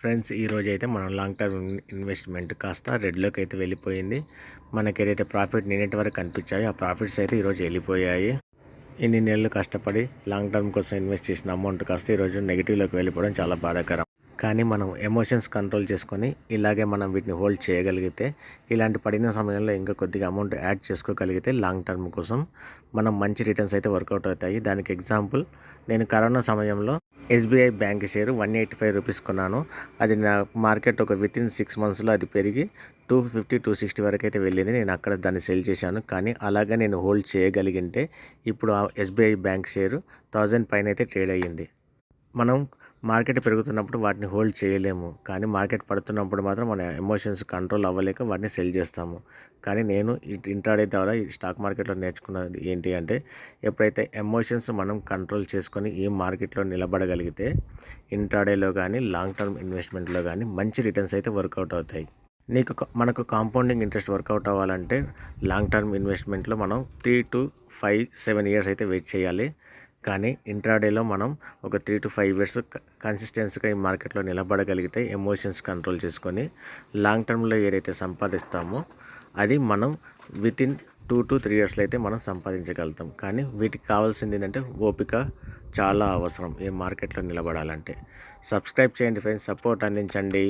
Friends, ఈరోజు అయితే మనం లాంగ్ టర్మ్ ఇన్వెస్ట్మెంట్ కాస్త రెడ్లోకి అయితే వెళ్ళిపోయింది. మనకి ఏదైతే ప్రాఫిట్ నిన్నటి వరకు కనిపించాయో ఆ ప్రాఫిట్స్ అయితే ఈరోజు వెళ్ళిపోయాయి. ఇన్ని నెలలు కష్టపడి లాంగ్ టర్మ్ కోసం ఇన్వెస్ట్ చేసిన అమౌంట్ కాస్త ఈరోజు నెగిటివ్లోకి వెళ్ళిపోవడం చాలా బాధాకరం. కానీ మనం ఎమోషన్స్ కంట్రోల్ చేసుకొని ఇలాగే మనం వీటిని హోల్డ్ చేయగలిగితే, ఇలాంటి పడిన సమయంలో ఇంకా కొద్దిగా అమౌంట్ యాడ్ చేసుకోగలిగితే లాంగ్ టర్మ్ కోసం మనం మంచి రిటర్న్స్ అయితే వర్కౌట్ అవుతాయి. దానికి ఎగ్జాంపుల్, నేను కరోనా సమయంలో ఎస్బీఐ బ్యాంక్ షేర్ 185 రూపీస్ కొన్నాను. అది నా మార్కెట్ ఒక వితిన్ 6 మంత్స్లో అది పెరిగి 250 260 వరకు అయితే వెళ్ళింది. నేను అక్కడ దాన్ని సెల్ చేశాను. కానీ అలాగే నేను హోల్డ్ చేయగలిగింటే ఇప్పుడు ఆ ఎస్బీఐ బ్యాంక్ షేరు 1000 పైన అయితే ట్రేడ్ అయ్యింది. మనం మార్కెట్ పెరుగుతున్నప్పుడు వాటిని హోల్డ్ చేయలేము, కానీ మార్కెట్ పడుతున్నప్పుడు మాత్రం మన ఎమోషన్స్ కంట్రోల్ అవ్వలేక వాటిని సెల్ చేస్తాము. కానీ నేను ఇంట్రాడే ద్వారా ఈ స్టాక్ మార్కెట్లో నేర్చుకున్నది ఏంటి అంటే, ఎప్పుడైతే ఎమోషన్స్ మనం కంట్రోల్ చేసుకొని ఈ మార్కెట్లో నిలబడగలిగితే ఇంట్రాడేలో కానీ లాంగ్ టర్మ్ ఇన్వెస్ట్మెంట్లో కానీ మంచి రిటర్న్స్ అయితే వర్కౌట్ అవుతాయి. మనకు కాంపౌండింగ్ ఇంట్రెస్ట్ వర్కౌట్ అవ్వాలంటే లాంగ్ టర్మ్ ఇన్వెస్ట్మెంట్లో మనం 3 to 5 7 ఇయర్స్ అయితే వెయిట్ చేయాలి. కానీ ఇంట్రాడేలో మనం ఒక 3 to 5 ఇయర్స్ కన్సిస్టెన్సీగా ఈ మార్కెట్లో నిలబడగలిగితే ఎమోషన్స్ కంట్రోల్ చేసుకొని లాంగ్ టర్మ్లో ఏదైతే సంపాదిస్తామో అది మనం వితిన్ 2 to 3 ఇయర్స్లో అయితే మనం సంపాదించగలుగుతాం. కానీ వీటికి కావాల్సింది ఏంటంటే ఓపిక చాలా అవసరం ఈ మార్కెట్లో నిలబడాలంటే. సబ్స్క్రైబ్ చేయండి ఫ్రెండ్స్, సపోర్ట్ అందించండి.